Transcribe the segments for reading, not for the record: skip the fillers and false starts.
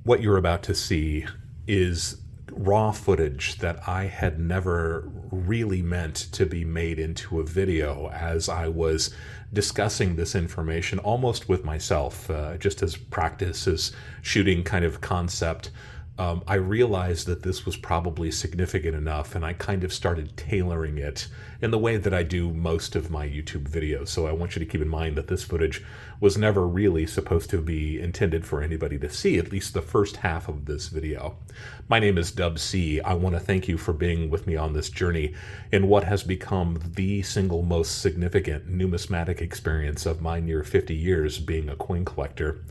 What you're about to see is raw footage that I had never really meant to be made into a video as I was discussing this information almost with myself, just as practice, as shooting kind of concept. I realized that this was probably significant enough, and I kind of started tailoring it in the way that I do most of my YouTube videos. So I want you to keep in mind that this footage was never really supposed to be intended for anybody to see, at least the first half of this video. My name is Dub C. I want to thank you for being with me on this journey in what has become the single most significant numismatic experience of my near 50 years being a coin collector.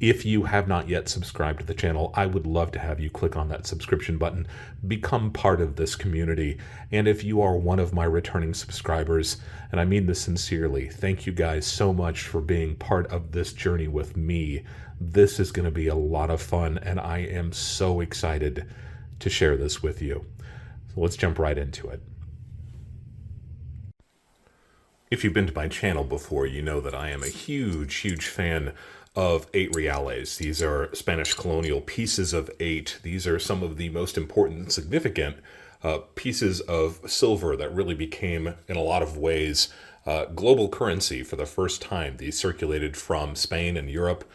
If you have not yet subscribed to the channel, I would love to have you click on that subscription button, become part of this community. And if you are one of my returning subscribers, and I mean this sincerely, thank you guys so much for being part of this journey with me. This is going to be a lot of fun, and I am so excited to share this with you. So let's jump right into it. If you've been to my channel before, you know that I am a huge fan of 8 reales. These are Spanish colonial pieces of 8. These are some of the most important and significant pieces of silver that really became, in a lot of ways, global currency for the first time. These circulated from Spain and Europe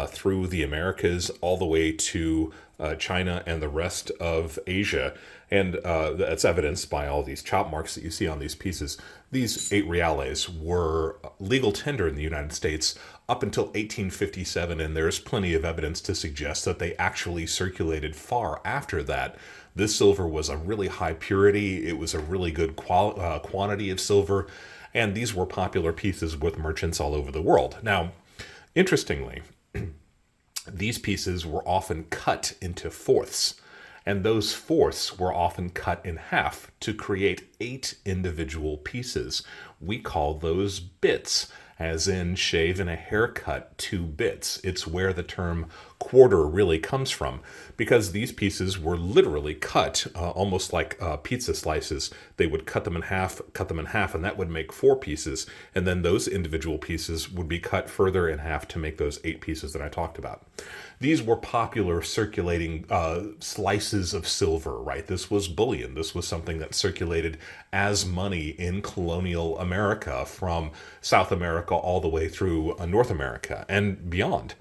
through the Americas all the way to China and the rest of Asia. And that's evidenced by all these chop marks that you see on these pieces. These 8 reales were legal tender in the United States up until 1857, and there's plenty of evidence to suggest that they actually circulated far after that. This silver was a really high purity, it was a really good quantity of silver, and these were popular pieces with merchants all over the world. Now, interestingly, these pieces were often cut into fourths, and those fourths were often cut in half to create 8 individual pieces. We call those bits, as in shave and a haircut 2 bits. It's where the term quarter really comes from, because these pieces were literally cut almost like pizza slices. They would cut them in half, and that would make 4 pieces, and then those individual pieces would be cut further in half to make those 8 pieces that I talked about. These were popular circulating slices of silver, right? This was bullion. This was something that circulated as money in colonial America, from South America all the way through North America and beyond.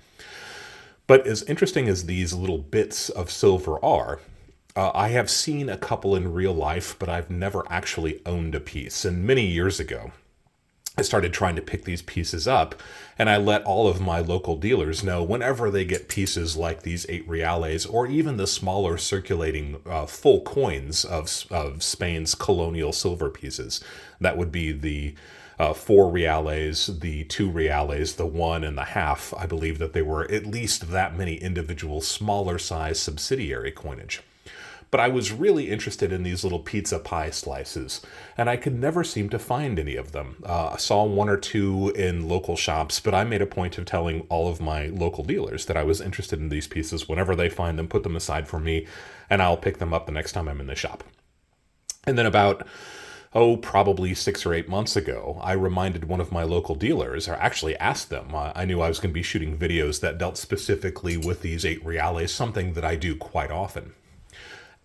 But as interesting as these little bits of silver are, I have seen a couple in real life, but I've never actually owned a piece. And many years ago, I started trying to pick these pieces up, and I let all of my local dealers know whenever they get pieces like these 8 reales, or even the smaller circulating full coins of Spain's colonial silver pieces. That would be the 4 reales, the 2 reales, the 1 and the half. I believe that there were at least that many individual smaller size subsidiary coinage. But I was really interested in these little pizza pie slices, and I could never seem to find any of them. I saw 1 or 2 in local shops, but I made a point of telling all of my local dealers that I was interested in these pieces. Whenever they find them, put them aside for me, and I'll pick them up the next time I'm in the shop. And then about probably 6 or 8 months ago, I reminded one of my local dealers, or actually asked them. I knew I was going to be shooting videos that dealt specifically with these 8 reales, something that I do quite often.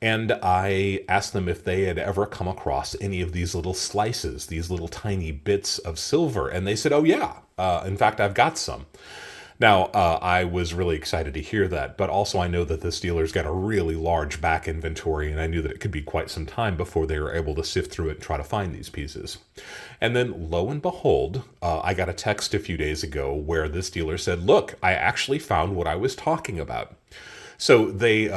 And I asked them if they had ever come across any of these little slices, these little tiny bits of silver. And they said, oh yeah, in fact, I've got some. Now, I was really excited to hear that, but also I know that this dealer's got a really large back inventory, and I knew that it could be quite some time before they were able to sift through it and try to find these pieces. And then, lo and behold, I got a text a few days ago where this dealer said, look, I actually found what I was talking about. So they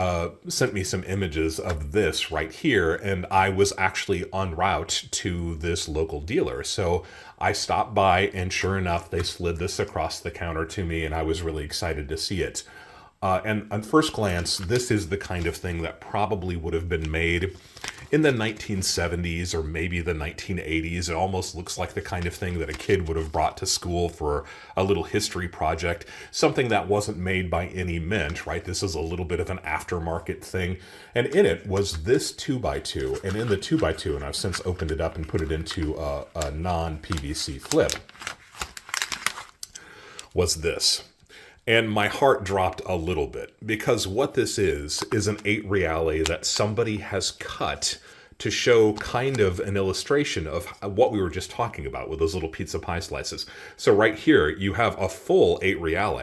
sent me some images of this right here, and I was actually en route to this local dealer. So I stopped by, and sure enough, they slid this across the counter to me, and I was really excited to see it. And on first glance, this is the kind of thing that probably would have been made in the 1970s or maybe the 1980s. It almost looks like the kind of thing that a kid would have brought to school for a little history project, something that wasn't made by any mint, right? This is a little bit of an aftermarket thing. And in it was this 2x2. And in the 2x2, and I've since opened it up and put it into a non-PVC flip, was this. And my heart dropped a little bit because what this is an 8 reale that somebody has cut to show kind of an illustration of what we were just talking about with those little pizza pie slices. So right here, you have a full 8 reale,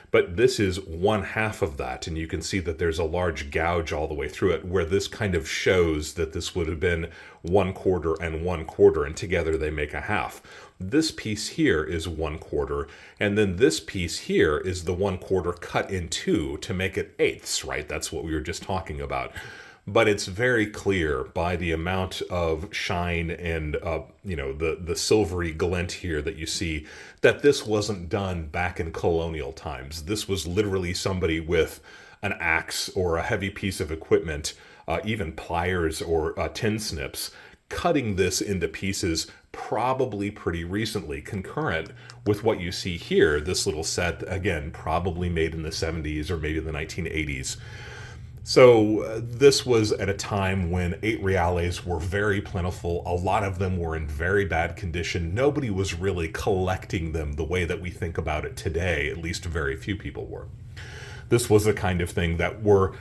but this is one half of that. And you can see that there's a large gouge all the way through it where this kind of shows that this would have been 1/4 and 1/4, and together they make a half. This piece here is 1/4, and then this piece here is the 1/4 cut in two to make it eighths, right? That's what we were just talking about. But it's very clear by the amount of shine and the silvery glint here that you see that this wasn't done back in colonial times. This was literally somebody with an axe or a heavy piece of equipment, even pliers or tin snips, cutting this into pieces probably pretty recently, concurrent with what you see here, this little set, again, probably made in the 70s or maybe the 1980s. So this was at a time when 8 reales were very plentiful. A lot of them were in very bad condition. Nobody was really collecting them the way that we think about it today. At least very few people were. This was the kind of thing that were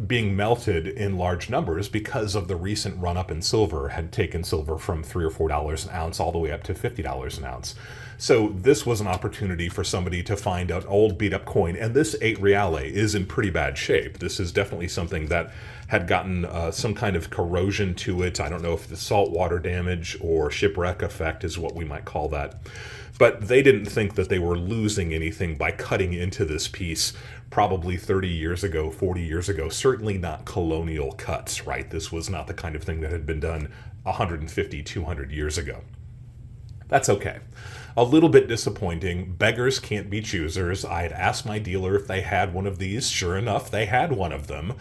being melted in large numbers because of the recent run-up in silver, had taken silver from $3 or $4 an ounce all the way up to $50 an ounce. So this was an opportunity for somebody to find an old beat-up coin, and this 8 reale is in pretty bad shape. This is definitely something that had gotten some kind of corrosion to it. I don't know if the saltwater damage or shipwreck effect is what we might call that. But they didn't think that they were losing anything by cutting into this piece probably 30 years ago, 40 years ago, certainly not colonial cuts, right? This was not the kind of thing that had been done 150, 200 years ago. That's okay. A little bit disappointing. Beggars can't be choosers. I had asked my dealer if they had one of these. Sure enough, they had one of them.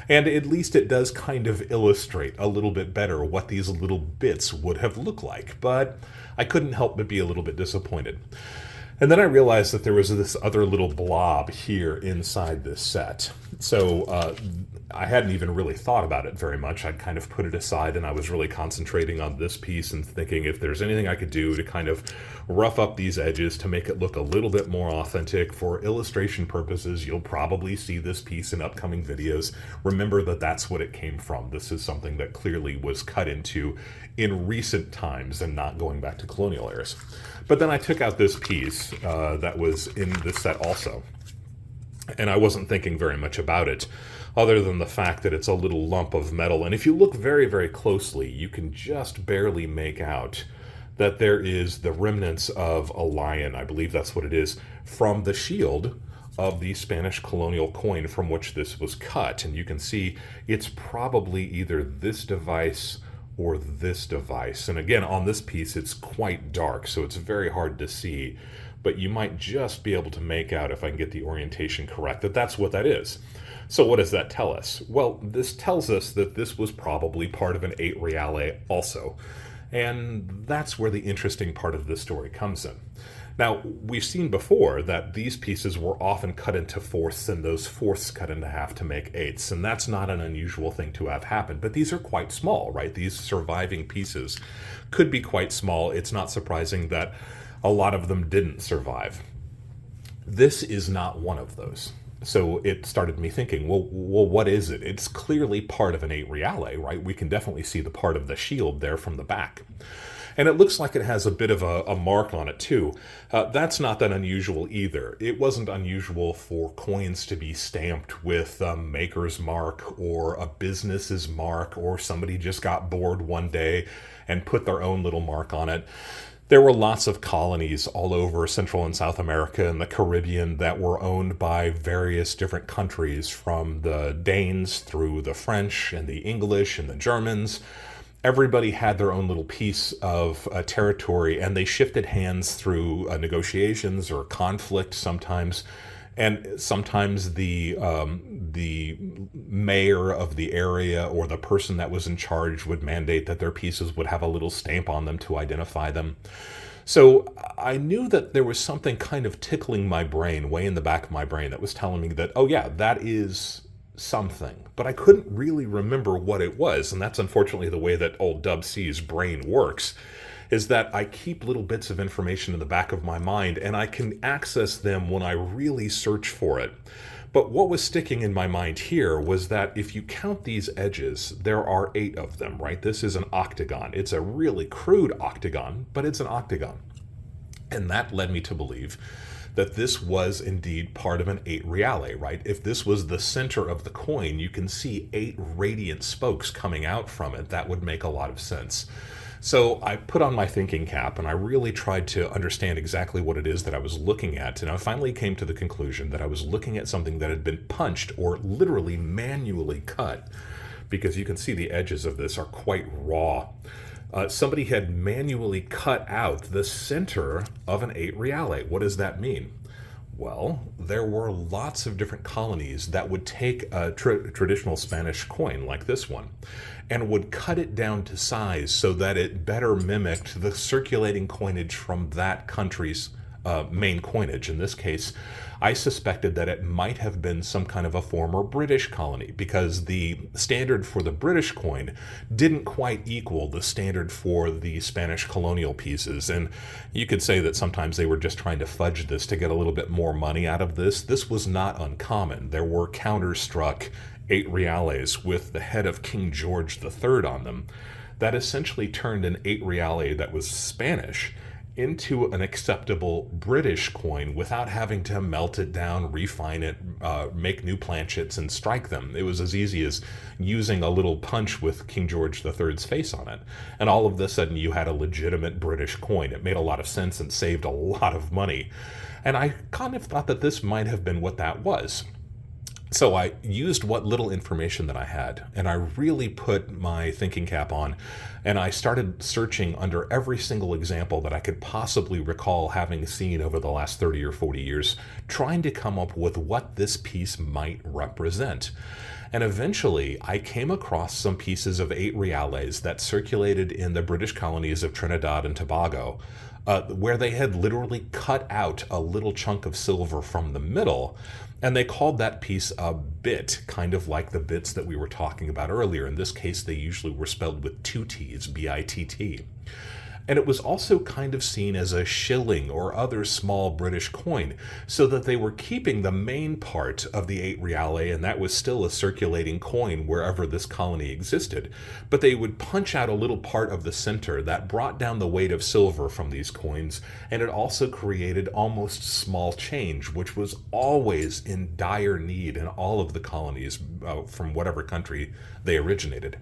And at least it does kind of illustrate a little bit better what these little bits would have looked like. But I couldn't help but be a little bit disappointed. And then I realized that there was this other little blob here inside this set. So I hadn't even really thought about it very much. I'd kind of put it aside, and I was really concentrating on this piece and thinking if there's anything I could do to kind of rough up these edges to make it look a little bit more authentic. For illustration purposes, you'll probably see this piece in upcoming videos. Remember that that's what it came from. This is something that clearly was cut into in recent times and not going back to colonial eras. But then I took out this piece that was in this set also, and I wasn't thinking very much about it other than the fact that it's a little lump of metal. And if you look very, very closely, you can just barely make out that there is the remnants of a lion, I believe that's what it is, from the shield of the Spanish colonial coin from which this was cut. And you can see it's probably either this device or this device. And again, on this piece, it's quite dark, so it's very hard to see. But you might just be able to make out, if I can get the orientation correct, that that's what that is. So what does that tell us? Well, this tells us that this was probably part of an 8 reale also. And that's where the interesting part of this story comes in. Now, we've seen before that these pieces were often cut into fourths and those fourths cut into half to make eighths, and that's not an unusual thing to have happen, but these are quite small, right? These surviving pieces could be quite small. It's not surprising that a lot of them didn't survive. This is not one of those. So it started me thinking, well, what is it? It's clearly part of an 8 reale, right? We can definitely see the part of the shield there from the back. And it looks like it has a bit of a mark on it too. That's not that unusual either. It wasn't unusual for coins to be stamped with a maker's mark or a business's mark, or somebody just got bored one day and put their own little mark on it. There were lots of colonies all over Central and South America and the Caribbean that were owned by various different countries, from the Danes through the French and the English and the Germans. Everybody had their own little piece of territory, and they shifted hands through negotiations or conflict sometimes. And sometimes the mayor of the area or the person that was in charge would mandate that their pieces would have a little stamp on them to identify them. So I knew that there was something kind of tickling my brain, way in the back of my brain, that was telling me that, oh yeah, that is something. But I couldn't really remember what it was, and that's unfortunately the way that old Dub C's brain works. is that I keep little bits of information in the back of my mind and I can access them when I really search for it. But what was sticking in my mind here was that if you count these edges, there are 8 of them, right? This is an octagon. It's a really crude octagon, but it's an octagon. And that led me to believe that this was indeed part of an 8 reale, right? If this was the center of the coin, you can see 8 radiant spokes coming out from it. That would make a lot of sense. So I put on my thinking cap and I really tried to understand exactly what it is that I was looking at. And I finally came to the conclusion that I was looking at something that had been punched or literally manually cut, because you can see the edges of this are quite raw. Somebody had manually cut out the center of an 8 reale. What does that mean? Well, there were lots of different colonies that would take a traditional Spanish coin like this one and would cut it down to size so that it better mimicked the circulating coinage from that country's main coinage. In this case, I suspected that it might have been some kind of a former British colony, because the standard for the British coin didn't quite equal the standard for the Spanish colonial pieces. And you could say that sometimes they were just trying to fudge this to get a little bit more money out of this. This was not uncommon. There were counter-struck 8 reales with the head of King George III on them that essentially turned an 8 reale that was Spanish into an acceptable British coin without having to melt it down, refine it, make new planchets, and strike them. It was as easy as using a little punch with King George III's face on it. And all of a sudden you had a legitimate British coin. It made a lot of sense and saved a lot of money. And I kind of thought that this might have been what that was. So I used what little information that I had, and I really put my thinking cap on, and I started searching under every single example that I could possibly recall having seen over the last 30 or 40 years, trying to come up with what this piece might represent. And eventually, I came across some pieces of 8 reales that circulated in the British colonies of Trinidad and Tobago, where they had literally cut out a little chunk of silver from the middle, and they called that piece a bit, kind of like the bits that we were talking about earlier. In this case, they usually were spelled with 2 T's, B-I-T-T. And it was also kind of seen as a shilling or other small British coin, so that they were keeping the main part of the 8 reale, and that was still a circulating coin wherever this colony existed. But they would punch out a little part of the center that brought down the weight of silver from these coins, and it also created almost small change, which was always in dire need in all of the colonies from whatever country they originated.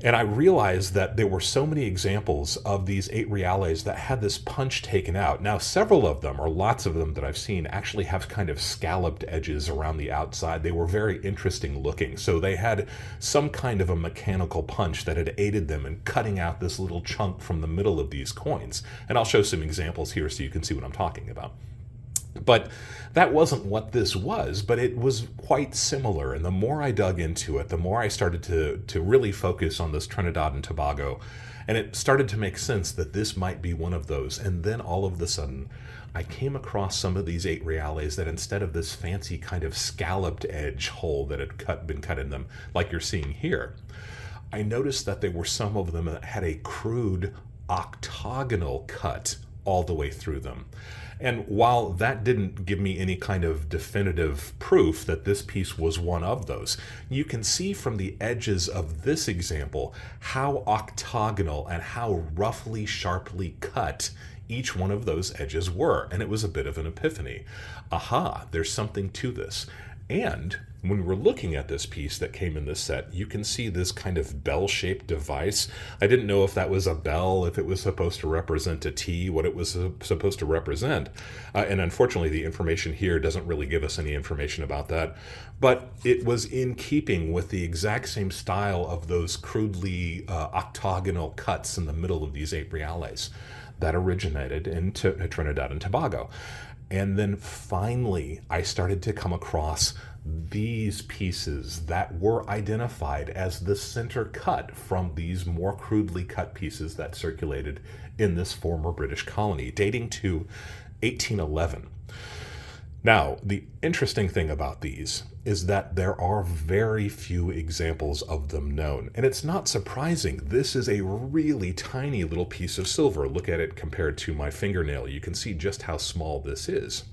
And I realized that there were so many examples of these 8 reales that had this punch taken out. Now, several of them, or lots of them that I've seen, actually have kind of scalloped edges around the outside. They were very interesting looking. So they had some kind of a mechanical punch that had aided them in cutting out this little chunk from the middle of these coins. And I'll show some examples here so you can see what I'm talking about. But that wasn't what this was, but it was quite similar. And the more I dug into it, the more I started to really focus on this Trinidad and Tobago. And it started to make sense that this might be one of those. And then all of a sudden, I came across some of these 8 reales that instead of this fancy kind of scalloped edge hole that had been cut in them, like you're seeing here, I noticed that there were some of them that had a crude octagonal cut all the way through them. And while that didn't give me any kind of definitive proof that this piece was one of those, you can see from the edges of this example how octagonal and how roughly, sharply cut each one of those edges were. And it was a bit of an epiphany. Aha, there's something to this. And when we're looking at this piece that came in this set, you can see this kind of bell-shaped device. I didn't know if that was a bell, if it was supposed to represent a T, what it was supposed to represent. And unfortunately, the information here doesn't really give us any information about that. But it was in keeping with the exact same style of those crudely octagonal cuts in the middle of these 8 reales that originated in Trinidad and Tobago. And then finally, I started to come across these pieces that were identified as the center cut from these more crudely cut pieces that circulated in this former British colony, dating to 1811. Now, the interesting thing about these is that there are very few examples of them known. And it's not surprising. This is a really tiny little piece of silver. Look at it compared to my fingernail. You can see just how small this is.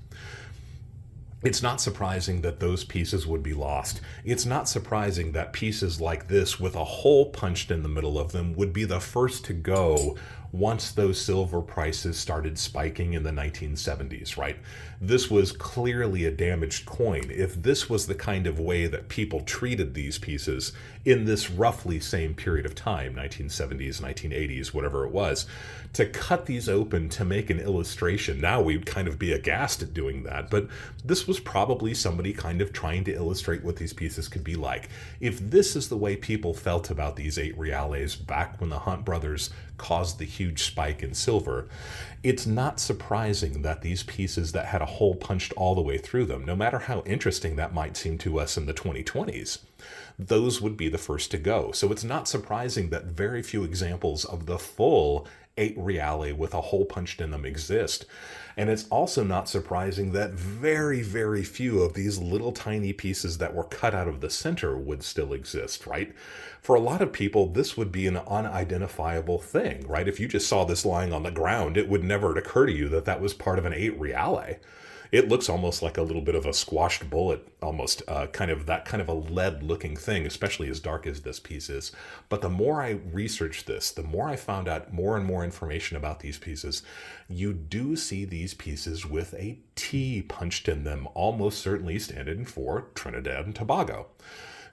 It's not surprising that those pieces would be lost. It's not surprising that pieces like this with a hole punched in the middle of them would be the first to go once those silver prices started spiking in the 1970s, right? This was clearly a damaged coin. If this was the kind of way that people treated these pieces in this roughly same period of time, 1970s, 1980s, whatever it was, to cut these open to make an illustration, now we'd kind of be aghast at doing that, but this was probably somebody kind of trying to illustrate what these pieces could be like. If this is the way people felt about these 8 reales back when the Hunt brothers caused the huge spike in silver, it's not surprising that these pieces that had a hole punched all the way through them, no matter how interesting that might seem to us in the 2020s, those would be the first to go. So it's not surprising that very few examples of the full 8 reale with a hole punched in them exist. And it's also not surprising that very, very few of these little tiny pieces that were cut out of the center would still exist, right? For a lot of people, this would be an unidentifiable thing, right? If you just saw this lying on the ground, it would never occur to you that that was part of an 8 reale. It looks almost like a little bit of a squashed bullet, almost kind of a lead-looking thing, especially as dark as this piece is. But the more I researched this, the more I found out more and more information about these pieces. You do see these pieces with a T punched in them, almost certainly standing for Trinidad and Tobago.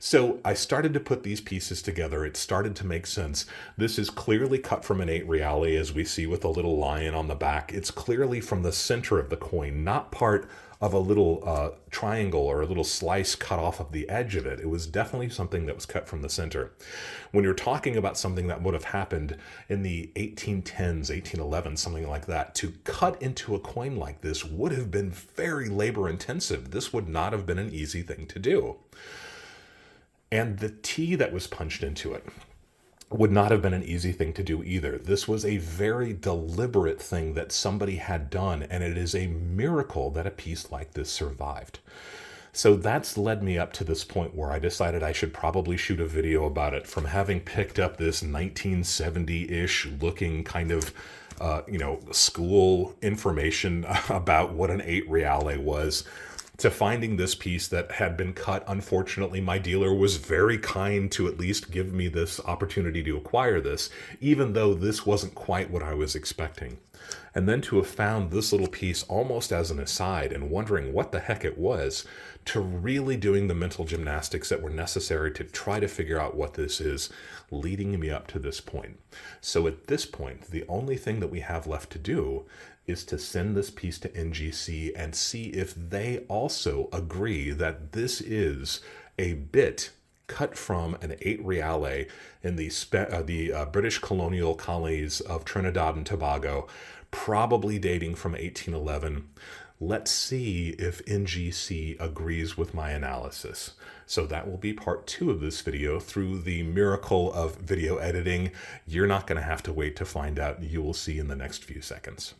So I started to put these pieces together. It started to make sense. This is clearly cut from an 8 reale, as we see with a little lion on the back. It's clearly from the center of the coin, not part of a little triangle or a little slice cut off of the edge of it. It was definitely something that was cut from the center. When you're talking about something that would have happened in the 1810s, 1811, something like that, to cut into a coin like this would have been very labor intensive. This would not have been an easy thing to do. And the T that was punched into it would not have been an easy thing to do either. This was a very deliberate thing that somebody had done, and it is a miracle that a piece like this survived. So that's led me up to this point where I decided I should probably shoot a video about it, from having picked up this 1970-ish looking kind of school information about what an 8 reale was, to finding this piece that had been cut. Unfortunately, my dealer was very kind to at least give me this opportunity to acquire this, even though this wasn't quite what I was expecting. And then to have found this little piece almost as an aside and wondering what the heck it was, to really doing the mental gymnastics that were necessary to try to figure out what this is, leading me up to this point. So at this point, the only thing that we have left to do is to send this piece to NGC and see if they also agree that this is a bit cut from an 8 reale in the British colonial colonies of Trinidad and Tobago, probably dating from 1811. Let's see if NGC agrees with my analysis. So that will be part 2 of this video. Through the miracle of video editing, you're not going to have to wait to find out. You will see in the next few seconds.